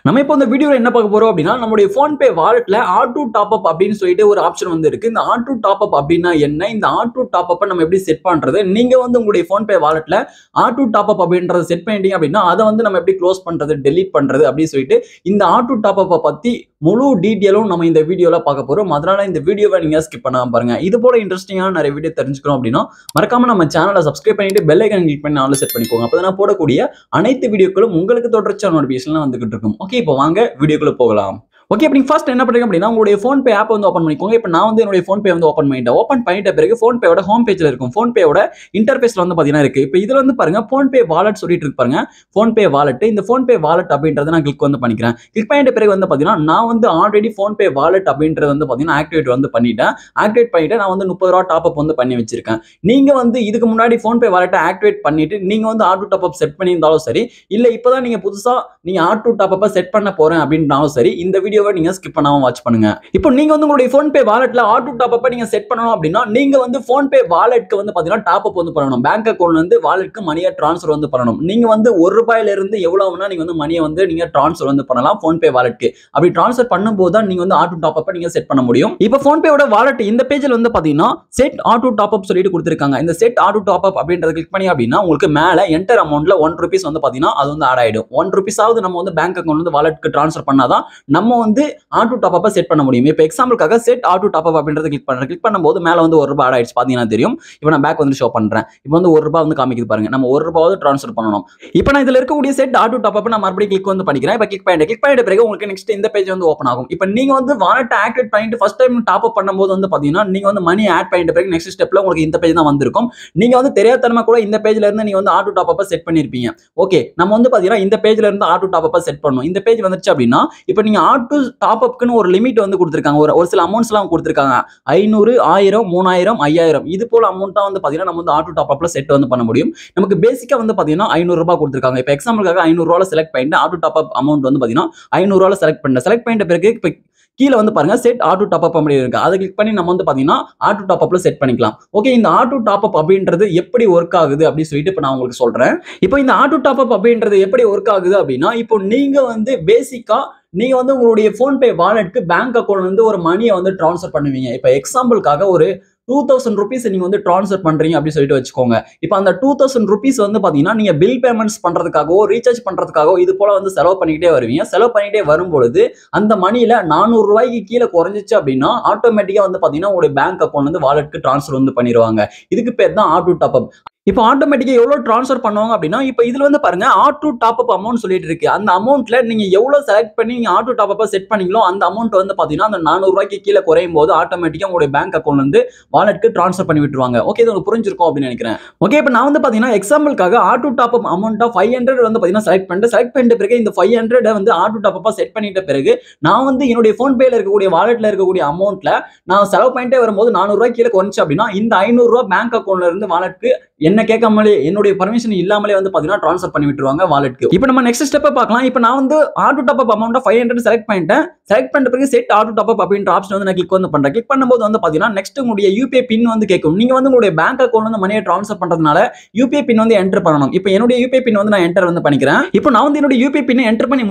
நம்ம இப்போ இந்த வீடியோல என்ன பார்க்க போறோம் அப்படின்னா நம்மளுடைய ஃபோன்பே வாலெட்ல ஆட்டோ டாப் அப் அப்படின்னு சொல்லிட்டு ஒரு ஆப்ஷன் வந்து இருக்கு. இந்த ஆட்டோ டாப் அப் அப்படின்னா என்ன, இந்த ஆட்டோ டாப் அப்பை நம்ம எப்படி செட் பண்றது, நீங்க வந்து உங்களுடைய ஃபோன்பே வாலெட்ல ஆட்டோ டாப் அப் அப்படின்றத செட் பண்ணிட்டீங்க அப்படின்னா அதை வந்து நம்ம எப்படி க்ளோஸ் பண்றது, டெலீட் பண்றது அப்படின்னு சொல்லிட்டு இந்த ஆட்டோ டாப் அப்பை பத்தி முழு டீட்டெயிலும் நம்ம இந்த வீடியோல பார்க்க போறோம். அதனால இந்த வீடியோவை நீங்க ஸ்கிப் பண்ணாம பாருங்க. இது போல இன்ட்ரெஸ்டிங்கான நிறைய வீடியோ தெரிஞ்சுக்கணும் அப்படின்னா மறக்காம நம்ம சேனலை சப்ஸ்கிரைப் பண்ணிட்டு பெல் ஐகான் கிளிக் பண்ணி ஆல் செட் பண்ணிக்கோங்க. அப்பதான் நான் போடக்கூடிய அனைத்து வீடியோக்களும் உங்களுக்கு தொடர்ச்சியான நோட்டிஃபிகேஷன்லாம் வந்துகிட்டு இருக்கும். ஓகே, இப்போ வாங்க வீடியோக்குள்ள போகலாம். ஓகே, அப்படி ஃபர்ஸ்ட் என்ன பண்றீங்க அப்படின்னா உங்களுடைய ஃபோன்பே ஆப் வந்து ஓப்பன் பண்ணிக்கோங்க. இப்போ நான் வந்து என்னுடைய ஃபோன்பே வந்து ஓப்பன் பண்ணிட்டேன். ஓப்பன் பண்ணிட்ட பிறகு ஃபோன்பேயோட ஹோம் பேஜ்ல இருக்கும். ஃபோன்பேயோட இன்டர்ஃபேஸ்ல வந்து பாத்தீங்கன்னா இருக்கு. இப்போ இதுல வந்து பாருங்க ஃபோன்பே வாலெட் சொல்லிட்டு இருக்கு பாருங்க. ஃபோன்பே வாலெட், இந்த ஃபோன்பே வாலெட் அப்படின்றத நான் கிளிக் வந்து பண்ணிக்கிறேன். கிளிக் பண்ணிட்ட பிறகு வந்து பாத்தீங்கன்னா நான் வந்து ஆல்ரெடி ஃபோன்பே வாலெட் அப்படின்றது வந்து பாத்தீங்கன்னா ஆக்டிவேட் வந்து பண்ணிட்டேன். ஆக்டிவேட் பண்ணிட்டு நான் வந்து 30 ரூபாய் டாப் அப் வந்து பண்ணி வச்சிருக்கேன். நீங்க வந்து இதுக்கு முன்னாடி ஃபோன்பே வாலெட்டை ஆக்டிவேட் பண்ணிட்டு நீங்க வந்து ஆட்டோ டாப் அப் செட் பண்ணியிருந்தாலும் சரி, இல்ல இப்பதான் நீங்க புதுசா நீங்க ஆட்டோ டாப் அப் செட் பண்ண போறேன் அப்படின்னாலும் சரி, இந்த வீடியோவை நீங்க ஸ்கிப் பண்ணாம வாட்ச் பண்ணுங்க. இப்போ நீங்க வந்து உங்களுடைய ஃபோன்பே வாலெட்ல ஆட்டோ டாப் அப் நீங்க செட் பண்ணனும் அப்படின்னா நீங்க வந்து ஃபோன்பே வாலெட்க்கு வந்து பாத்தீங்கன்னா டாப் அப் வந்து பண்ணனும். பேங்க் அக்கவுண்ட்ல இருந்து வாலெட்க்கு மணியை ட்ரான்ஸ்ஃபர் வந்து பண்ணனும். நீங்க வந்து 1 ரூபாயில இருந்து எவ்வளவு வேணா நீங்க வந்து மணியை வந்து நீங்க ட்ரான்ஸ்ஃபர் வந்து பண்ணலாம் ஃபோன்பே வாலெட்க்கு. அப்படி ட்ரான்ஸ்ஃபர் பண்ணும்போது தான் நீங்க வந்து ஆட்டோ டாப் அப் நீங்க செட் பண்ண முடியும். இப்போ ஃபோன்பேயோட வாலெட் இந்த பேஜ்ல வந்து பாத்தீங்கன்னா செட் ஆட்டோ டாப் அப் சொல்லிட்டு கொடுத்திருக்காங்க. இந்த செட் ஆட்டோ டாப் அப் அப்படின்றத கிளிக் பண்ணி அப்படின்னா உங்களுக்கு மேல என்டர் அமௌண்ட்ல 1 ரூபீஸ் வந்து பாத்தீங்கன்னா அது வந்து ஆட் ஆயிடும். 1 ரூபீஸ் ஆவது நம்ம வந்து பேங்க் அக்கவுண்ட்ல இருந்து வாலெட்க்கு ட்ரான்ஸ்ஃபர் பண்ணாதான் நம்ம வந்து ஆட்டோ டாப் அப் செட் பண்ண முடியும். இப்போ எக்ஸாம்பிளுக்காக செட் ஆட்டோ டாப் அப் அப்படின்றத கிளிக் பண்றேன். கிளிக் பண்ணும்போது மேல வந்து 1 ரூபாய் ஆட் ஆயிடுச்சு பாத்தீங்கன்னா தெரியும். இப்போ நான் பேக் வந்து ஷோ பண்றேன். இப்போ வந்து 1 ரூபாய் வந்து காமிக்குது பாருங்க. நம்ம 1 ரூபாய் ட்ரான்ஸ்ஃபர் பண்ணனும். இப்போ நான் இதுல இருக்கக்கூடிய செட் ஆட்டோ டாப் அப் நான் மறுபடியும் கிளிக் வந்து பண்ணிக்கிறேன். இப்போ கிளிக் பண்ணிட்ட பிறகு உங்களுக்கு நெக்ஸ்ட் இந்த பேஜ் வந்து ஓபன் ஆகும். இப்போ நீங்க வந்து வாலெட் ஆக்டிவேட் பண்ணிட்டு ஃபர்ஸ்ட் டைம் டாப் அப் பண்ணும்போது வந்து பாத்தீங்கன்னா நீங்க வந்து மணி ஆட் பண்ணிட்ட பிறகு நெக்ஸ்ட் ஸ்டெப்ல உங்களுக்கு இந்த பேஜ் தான் வந்திருக்கும். நீங்க வந்து தெரியாதனமா கூட இந்த பேஜ்ல இருந்து நீங்க வந்து ஆட்டோ டாப் அப் செட் பண்ணிருப்பீங்க. ஓகே, நம்ம வந்து பாத்தீங்கன்னா இந்த பேஜ்ல இருந்து ஆட்டோ டாப் அப் செட் பண்ணனும். இந்த பேஜ் வந்துருச்சு அப்படின்னா இப்போ நீங்க ஆட்டோ டாப் அப்க்குன்னு ஒரு லிமிட் வந்து கொடுத்திருக்காங்க. ஒரு சில அமௌண்ட்ஸ் எல்லாம் கொடுத்திருக்காங்க. 500, 1000, 3000, 5000 இது போல அமௌண்ட் தான் வந்து பாத்தீங்கன்னா நம்ம வந்து ஆட்டோ டாப் அப்ல செட் வந்து பண்ண முடியும். நமக்கு பேசிக்கா வந்து பாத்தீங்கன்னா 500 ரூபாய் கொடுத்திருக்காங்க. இப்போ எக்ஸாம்பிளுக்காக 500 ரூபாயில செலக்ட் பண்ணிட்டு ஆட்டோ டாப் அப் அமௌண்ட் வந்து பாத்தீங்கன்னா 500 ரூபாயில செலக்ட் பண்ணிட்ட பிறகு இப்போ கீழ வந்து பாருங்க செட் ஆட்டோ டாப் அப் அப்படி இருக்கு. அதை கிளிக் பண்ணி நம்ம வந்து பாத்தீங்கன்னா ஆட்டோ டாப் அப்ல செட் பண்ணிக்கலாம். ஓகே, இந்த ஆட்டோ டாப் அப் அப்படின்றது எப்படி ஒர்க் ஆகுது அப்படி சொல்லிட்டு இப்போ நான் உங்களுக்கு சொல்றேன். இப்போ இந்த ஆட்டோ டாப் அப் அப்படின்றது எப்படி ஒர்க் ஆகுது அப்படின்னா இப்போ நீங்க வந்து பேசிக்கா நீங்க வந்து உங்களுடைய ஃபோன்பே வாலெட்க்கு பேங்க் அக்கவுண்ட்ல இருந்து ஒரு மணியை வந்து ட்ரான்ஸ்ஃபர் பண்ணுவீங்க. இப்போ எக்ஸாம்பிளுக்காக ஒரு 2000 ரூபீஸ் நீங்க வந்து ட்ரான்ஸ்ஃபர் பண்றீங்க அப்படி சொல்லிட்டு வச்சுக்கோங்க. இப்போ அந்த 2000 ரூபீஸ் வந்து பாத்தீங்கன்னா நீங்க பில் பேமெண்ட்ஸ் பண்றதுக்காகவோ ரீசார்ஜ் பண்றதுக்காகவோ இது போல வந்து செலவு பண்ணிக்கிட்டே வருவீங்க. செலவு பண்ணிட்டே வரும்பொழுது அந்த மணியில 400 ரூபாய்க்கு கீழே குறைஞ்சிச்சு அப்படின்னா ஆட்டோமேட்டிக்கா வந்து பாத்தீங்கன்னா உங்களுடைய பேங்க் அக்கவுண்ட்ல இருந்து வாலெட்க்கு ட்ரான்ஸ்ஃபர் வந்து பண்ணிடுவாங்க. இதுக்கு பேர் தான் ஆட்டோ டாப் அப். இப்போ ஆட்டோமேட்டிக்கா எவ்வளவு ட்ரான்ஸ்ஃபர் பண்ணுவாங்க அப்படின்னா இப்போ இதுல வந்து பாருங்க ஆட்டோ டாப் அப் அமௌண்ட் சொல்லிட்டு இருக்கு. அந்த அமௌண்ட்ல நீங்க எவ்வளவு செலக்ட் பண்ணி நீங்க ஆட்டோ டாப் அப் செட் பண்ணீங்களோ அந்த அமௌண்ட் வந்து பாத்தீங்கன்னா அந்த 400 ரூபாய்க்கு கீழே குறையும் போது ஆட்டோமேட்டிக்கா உங்களுடைய பேங்க் அக்கவுண்ட்ல இருந்து வாலெட்க்கு ட்ரான்ஸ்ஃபர் பண்ணி விட்டுருவாங்க. ஓகே, இது உங்களுக்கு புரிஞ்சிருக்கும் அப்படின்னு நினைக்கிறேன். ஓகே, இப்போ நான் வந்து பாத்தீங்கன்னா எக்ஸாம்பிளுக்காக ஆட்டோ டாப் அப் அமௌண்ட் 500 வந்து பாத்தீங்கன்னா செலக்ட் பண்ணிட்ட பிறகு இந்த 500 வந்து ஆட்டோ டாப் அப் செட் பண்ணிட்ட பிறகு நான் வந்து என்னுடைய ஃபோன்பேல இருக்கக்கூடிய வாலெட்ல இருக்கக்கூடிய அமௌண்ட்ல நான் செலவு பண்ணிட்டே வரும்போது 400 ரூபாய் கீழே குறைஞ்சு அப்படின்னா இந்த 500 ரூபாய் பேங்க் அக்கவுண்ட்ல இருந்து வாலெட்க்கு என்ன கேட்காமலே என்னுடைய பர்மிஷன் இல்லாமலே வந்து பாத்தீங்கன்னா ட்ரான்ஸ்ஃபர் பண்ணி விட்டுருவாங்க வாலெட்க்கு. இப்போ நம்ம நெக்ஸ்ட் ஸ்டெப் பார்க்கலாம். இப்போ நான் வந்து ஆட்டோ டாப் அப் அமௌண்ட் 500 செலக்ட் பண்ணிட்டேன். செலக்ட் பண்ண பிறகு செட் ஆட்டோ டாப் அப் அப்படின்ற ஆப்ஷன் வந்து நான் கிளிக் வந்து பண்றேன். கிளிக் பண்ணும்போது வந்து பாத்தீங்கன்னா நெக்ஸ்ட் உங்களுடைய யூபிஐ பின் வந்து கேட்கும். நீங்க வந்து உங்களுடைய பேங்க் அக்கவுண்ட்ல இருந்து மணியை ட்ரான்ஸ்ஃபர் பண்றதுனால யூபிஐ பின் வந்து என்டர் பண்ணணும். இப்போ என்னுடைய யூபிஐ பின் வந்து நான் என்டர் வந்து பண்ணிக்கிறேன். இப்போ நான் வந்து என்னுடைய யூபிஐ பின் என்டர் பண்ணி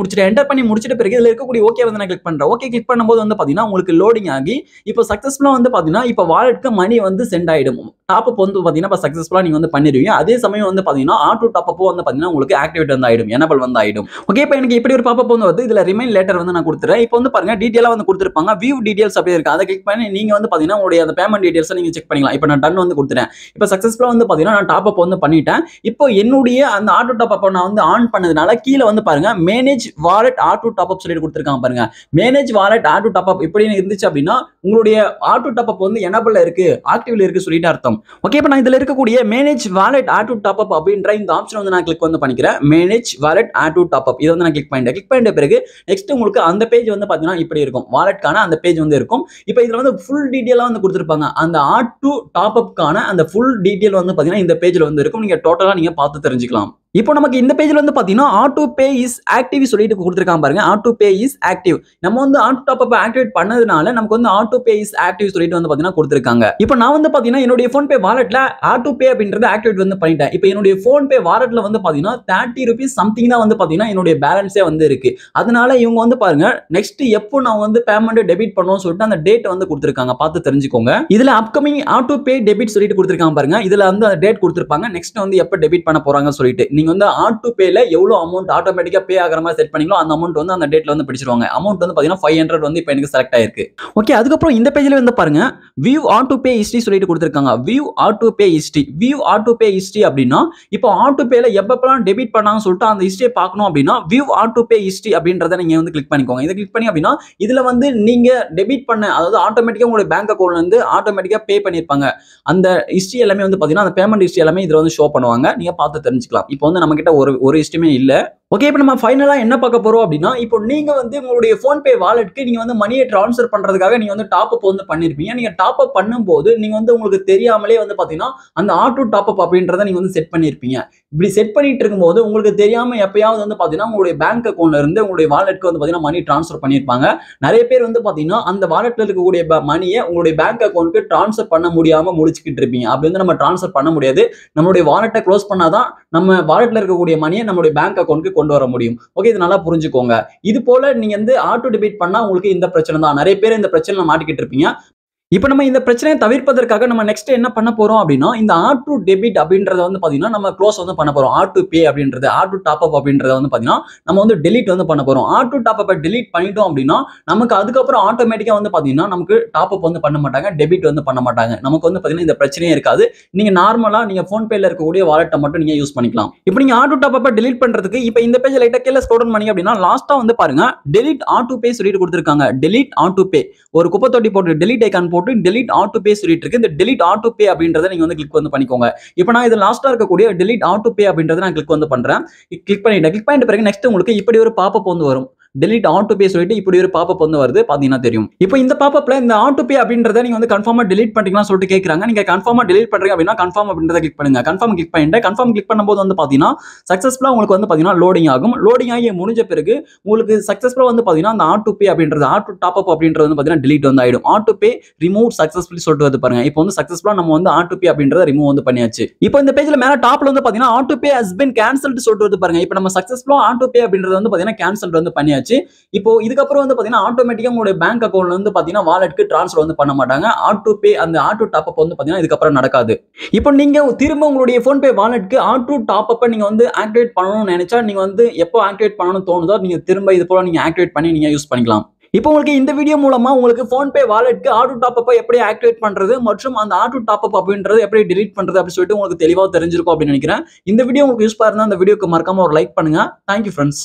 முடிச்சிட்ட பிறகு இதுல இருக்கக்கூடிய ஓகே வந்து நான் கிளிக் பண்றேன். ஓகே கிளிக் பண்ணும்போது வந்து பாத்தீங்கன்னா உங்களுக்கு லோடிங் ஆகி இப்போ சக்சஸ்ஃபுல்லா வந்து பாத்தீங்கன்னா இப்போ வாலெட்க்கு மணி வந்து சென்ட் ஆயிடும். டாப் அப் வந்து பாத்தீங்கன்னா இப்போ சக்சஸ்ஃபுல்லா நீங்க வந்து பண்ணிடுவீங்க. அதே சமயம் வந்து பாத்தீங்கன்னா ஆட்டோ டாப் அப் வந்து பாத்தீங்கன்னா உங்களுக்கு ஆக்டிவேட் வந்து ஆயிடும், எனேபிள் வந்து ஆயிடும். ஓகே, இப்போ எனக்கு இப்படி ஒரு பாப்பப் வந்து வருது. இதுல ரிமைன் லேட்டர் வந்து நான் கொடுத்துறேன். இப்போ வந்து பாருங்க டீடைலா வந்து கொடுத்திருப்பாங்க. வியூ டீடைல்ஸ் அப்படியே இருக்கு. அதை கிளிக் பண்ணி நீங்க வந்து பாத்தீங்கன்னா உங்களுடைய அந்த பேமெண்ட் டீடைல்ஸ் நீங்க செக் பண்ணிக்கலாம். இப்போ நான் டன் வந்து கொடுத்துறேன். இப்போ சக்சஸ்ஃபுல்லா வந்து பாத்தீங்கன்னா நான் டாப் அப் வந்து பண்ணிட்டேன். இப்போ என்னுடைய அந்த ஆட்டோ டாப் அப் நான் வந்து ஆன் பண்ணதுனால கீழ வந்து பாருங்க மேனேஜ் வாலெட் ஆட்டோ டாப் அப் சொல்லிட்டு கொடுத்திருக்காங்க பாருங்க. மேனேஜ் வாலெட் ஆட்டோ டாப் அப் இப்படி இருந்துச்சு அப்படின்னா உங்களுடைய ஆட்டோ டாப் அப் வந்து எனேபிள்ல இருக்கு, ஆக்டிவ்ல இருக்கு சொல்லிட்டு அர்த்தம். ஓகே, இப்போ நான் இதுல இருக்கக்கூடிய மேனேஜ் வாலெட் ஆட்டோ டாப் அப் அப்படின்ற இந்த ஆப்ஷன் வந்து நான் கிளிக் வந்து பண்ணிக்கிறேன். மேனேஜ் வாலெட் ஆட்டோ டாப் அப் இதை வந்து நான் கிளிக் பண்ணிட்ட பிறகு நெக்ஸ்ட் உங்களுக்கு அந்த பேஜ் வந்து பாத்தீங்கன்னா இப்படி இருக்கும். வாலெட்கான அந்த பேஜ் வந்து இருக்கும். இப்போ இதுல வந்து ஃபுல் டீடைலா வந்து கொடுத்திருப்பாங்க. அந்த ஆட்டோ டாப் அப்கான அந்த ஃபுல் டீடைல் வந்து பாத்தீங்கன்னா இந்த பேஜ்ல வந்து இருக்கும். நீங்க டோட்டலா நீங்க பார்த்து தெரிஞ்சுக்கலாம். இப்போ நமக்கு இந்த பேஜ்ல வந்து பாத்தீங்கன்னா ஆட்டோ பே இஸ் ஆக்டிவ் சொல்லிட்டு கொடுத்திருக்காங்க பாருங்க. Auto pay is active. நம்ம வந்து ஆட்டோ டாப் அப் ஆக்டிவேட் பண்ணதுனால நமக்கு வந்து ஆட்டோ பே இஸ் ஆக்டிவ் சொல்லிட்டு வந்து பாத்தீங்கன்னா கொடுத்திருக்காங்க. இப்போ நான் வந்து பாத்தீங்கன்னா என்னுடைய ஃபோன்பே வாலெட்ல ஆட்டோ பே அப்படின்றது ஆக்டிவேட் வந்து பண்ணிட்டேன். இப்போ என்னுடைய ஃபோன்பே வாலெட்ல வந்து பாத்தீங்கன்னா 30 ரூபீஸ் சம்திங் தான் வந்து பாத்தீங்கன்னா என்னுடைய பேலன்ஸே வந்து இருக்கு. அதனால இவங்க வந்து பாருங்க நெக்ஸ்ட் எப்போ நான் வந்து பேமெண்ட் டெபிட் பண்ணுவோம் சொல்லிட்டு அந்த டேட் வந்து கொடுத்திருக்காங்க. பார்த்து தெரிஞ்சுக்கோங்க. இதுல அப்கமிங் ஆட்டோ பே டெபிட் சொல்லிட்டு கொடுத்திருக்காங்க பாருங்க. இதுல வந்து அந்த டேட் கொடுத்திருப்பாங்க. நெக்ஸ்ட் வந்து எப்போ டெபிட் பண்ண போறாங்க சொல்லிட்டு நீங்க வந்து ஆட்டோ பேல எவ்வளவு அமௌண்ட் ஆட்டோமேட்டிக்கா பே ஆகிற மாதிரி செட் பண்ணீங்களோ அந்த அமௌண்ட் வந்து அந்த டேட்ல வந்து பிடிச்சிருவாங்க. அமௌண்ட் வந்து பாத்தீங்கன்னா 500 வந்து இப்போ எனக்கு செலக்ட் ஆயிருக்கு. ஓகே, அதுக்கப்புறம் இந்த பேஜ்ல வந்து பாருங்க வியூ ஆட்டோ பே ஹிஸ்டரி சொல்லிட்டு கொடுத்திருக்காங்க. View auto pay history. View auto pay history அப்படின்னா இப்போ ஆட்டோ பேல எப்பப்பெல்லாம் டெபிட் பண்ணாங்கன்னு சொல்லிட்டு அந்த ஹிஸ்டரியை பார்க்கணும் அப்படின்னா வியூ ஆட்டோ பே ஹிஸ்டரி அப்படின்றத நீங்க வந்து கிளிக் பண்ணிக்கோங்க. இதை கிளிக் பண்ணி அப்படின்னா இதுல வந்து நீங்க டெபிட் பண்ண அதாவது ஆட்டோமேட்டிக்கா உங்களுடைய பேங்க் அக்கௌண்ட்ல இருந்து ஆட்டோமேட்டிக்கா பே பண்ணிருப்பாங்க. அந்த ஹிஸ்டரி எல்லாமே வந்து பாத்தீங்கன்னா அந்த பேமெண்ட் ஹிஸ்டரி எல்லாமே இதுல வந்து ஷோ பண்ணுவாங்க. நீங்க பார்த்து தெரிஞ்சுக்கலாம். இப்போ வந்து நம்ம கிட்ட ஒரு ஹிஸ்டரியுமே இல்ல. ஓகே, இப்போ நம்ம ஃபைனலா என்ன பார்க்க போறோம் அப்படின்னா இப்போ நீங்க வந்து உங்களுடைய ஃபோன்பே வாலெட்க்கு நீங்க வந்து மணியை ட்ரான்ஸ்ஃபர் பண்றதுக்காக நீங்க வந்து டாப் அப் வந்து பண்ணிருப்பீங்க. நீங்க டாப் அப் பண்ணும்போது நீங்க வந்து உங்களுக்கு தெரியாமலே வந்து பாத்தீங்கன்னா அந்த ஆட்டோ டாப் அப் அப்படின்றத நீங்க வந்து செட் பண்ணிருப்பீங்க. இப்படி செட் பண்ணிட்டு இருக்கும்போது உங்களுக்கு தெரியாம எப்பயாவது வந்து பாத்தீங்கன்னா உங்களுடைய பேங்க் அக்கௌண்ட்ல இருந்து உங்களுடைய வாலெட்க்கு வந்து பாத்தீங்கன்னா மணி ட்ரான்ஸ்ஃபர் பண்ணிருப்பாங்க. நிறைய பேர் வந்து பாத்தீங்கன்னா அந்த வாலெட்ல இருக்கக்கூடிய மணியை உங்களுடைய பேங்க் அக்கௌண்ட்க்கு ட்ரான்ஸ்ஃபர் பண்ண முடியாம முழிச்சுக்கிட்டு இருப்பீங்க. அப்படி வந்து நம்ம ட்ரான்ஸ்ஃபர் பண்ண முடியாது. நம்மளுடைய வாலெட்டை க்ளோஸ் பண்ணாதான் நம்ம வாலெட்ல இருக்கக்கூடிய மணியை நம்மளுடைய பேங்க் அக்கௌண்ட்க்கு கொண்டு வர முடியும். ஓகே, இது நல்லா புரிஞ்சுக்கோங்க. இது போல நீங்க வந்து ஆட்டோ டெபிட் பண்ணா உங்களுக்கு இந்த பிரச்சனை தான். நிறைய பேர் இந்த பிரச்சனைல மாட்டிக்கிட்டு இருப்பீங்க. இப்போ நம்ம இந்த பிரச்சனையை தவிர்ப்பதற்காக நம்ம நெக்ஸ்ட் என்ன பண்ண போறோம் அப்படின்னா இந்த ஆட்டோ டெபிட் அப்படின்றத வந்து பாத்தீங்கன்னா நம்ம க்ளோஸ் வந்து பண்ண போறோம். ஆட்டோ பே அப்படின்றது ஆட்டோ டாப் அப் அப்படின்றத வந்து பாத்தீங்கன்னா நம்ம வந்து டெலீட் வந்து பண்ண போறோம். ஆட்டோ டாப் அப் டெலீட் பண்ணிட்டோம் அப்படின்னா நமக்கு அதுக்கப்புறம் ஆட்டோமேட்டிக்கா வந்து பாத்தீங்கன்னா நமக்கு டாப் அப் வந்து பண்ண மாட்டாங்க, டெபிட் வந்து பண்ண மாட்டாங்க. நமக்கு வந்து பாத்தீங்கன்னா இந்த பிரச்சனையே இருக்காது. நீங்க நார்மலா நீங்க ஃபோன்பேல இருக்கக்கூடிய வாலெட்டை மட்டும் நீங்க யூஸ் பண்ணிக்கலாம். இப்போ நீங்க ஆட்டோ டாப் அப் டெலீட் பண்றதுக்கு இப்போ இந்த பேஜ் லைட்டா கீழ ஸ்க்ரோல் டவுன் பண்ணீங்க அப்படின்னா லாஸ்டா வந்து பாருங்க டெலீட் ஆட்டோ பே சொல்லிட்டு கொடுத்திருக்காங்க. டெலீட் ஆட்டோ பே ஒரு குப்பை தொட்டி போட்டு டெலீட் ஐகான் போட்டு டெலீட் ஆட்டோ பே சொல்லிட்டு இருக்கு. இந்த டெலீட் ஆட்டோ பே அப்படின்றத நீங்க வந்து கிளிக் வந்து பண்ணிக்கோங்க. இப்போ நான் இது லாஸ்டா இருக்கக்கூடிய டெலீட் ஆட்டோ பே அப்படின்றத நான் கிளிக் வந்து பண்றேன். கிளிக் பண்ணிட்ட பிறகு நெக்ஸ்ட் உங்களுக்கு இப்படி ஒரு பாப்அப் வந்து வரும். டெலீட் ஆட்டோ பே சொல்லிட்டு இப்படி ஒரு பாப்அப் வந்து வருது பாத்தீங்கன்னா தெரியும். இப்போ இந்த பாப்அப்ல இந்த ஆட்டோ பே அப்படின்றத நீங்க வந்து கன்ஃபார்மா டெலீட் பண்றீங்களா சொல்லிட்டு கேக்குறாங்க. நீங்க கன்ஃபார்மா டெலீட் பண்றீங்க அப்படின்னா கன்ஃபார்ம் அப்படின்றத கிளிக் பண்ணுங்க. கன்ஃபார்ம் கிளிக் பண்ணிட்டு கன்ஃபார்ம் கிளிக் பண்ணும்போது வந்து பாத்தீங்கன்னா சக்சஸ்ஃபுல்லா உங்களுக்கு வந்து பாத்தீங்கன்னா லோடிங் ஆகும். லோடிங் ஆகி முடிஞ்ச பிறகு உங்களுக்கு சக்சஸ்ஃபுல்லா வந்து பாத்தீங்கன்னா அந்த ஆட்டோ பே அப்படின்றது ஆட்டோ டாப் அப் அப்படின்றது வந்து பாத்தீங்கன்னா டெலீட் வந்து ஆயிடும். ஆட்டோ பே ரிமூவ் சக்சஸ்ஃபுல்லி சொல்லிட்டு வந்து பாருங்க. இப்போ வந்து சக்சஸ்ஃபுல்லா நம்ம வந்து ஆட்டோ பே அப்படின்றத ரிமூவ் வந்து பண்ணியாச்சு. இப்போ இந்த பேஜ்ல மேல டாப்ல வந்து பாத்தீங்கன்னா auto pay has been cancelled சொல்லிட்டு வந்து பாருங்க. இப்போ நம்ம சக்சஸ்ஃபுல்லா ஆட்டோ பே அப்படின்றது வந்து பாத்தீங்கன்னா கேன்சல் வந்து பண்ணியாச்சு. இப்போ இதுக்கப்புறம் வந்து பாத்தீங்கன்னா ஆட்டோமேட்டிக்கா உங்களுடைய பேங்க் அக்கௌண்ட்ல வந்து பாத்தீங்கன்னா வாலெட்க்கு ட்ரான்ஸ்ஃபர் வந்து பண்ண மாட்டாங்க. ஆட்டோ பே அந்த ஆட்டோ டாப் அப் வந்து பாத்தீங்கன்னா இதுக்கப்புறம் நடக்காது. இப்போ நீங்க திரும்ப உங்களுடைய ஃபோன்பே வாலெட்க்கு ஆட்டோ டாப் அப் நீங்க வந்து ஆக்டிவேட் பண்ணணும்னு நினைச்சா நீங்க வந்து எப்போ ஆக்டிவேட் பண்ணணும்னு தோணுதோ நீங்க திரும்ப இது போல நீங்க ஆக்டிவேட் பண்ணி நீங்க யூஸ் பண்ணிக்கலாம். இப்போ உங்களுக்கு இந்த வீடியோ மூலமா உங்களுக்கு ஃபோன்பே வாலெட்க்கு ஆட்டோ டாப் அப் எப்படி ஆக்டிவேட் பண்றது மற்றும் அந்த ஆட்டோ டாப் அப் அப்படின்றது எப்படி டெலீட் பண்றது அப்படி சொல்லிட்டு உங்களுக்கு தெளிவா தெரிஞ்சிருக்கும் அப்படின்னு நினைக்கிறேன். இந்த வீடியோ உங்களுக்கு யூஸ்ஃபுல்லா இருந்தா அந்த வீடியோக்கு மறக்காம ஒரு லைக் பண்ணுங்க. Thank you friends.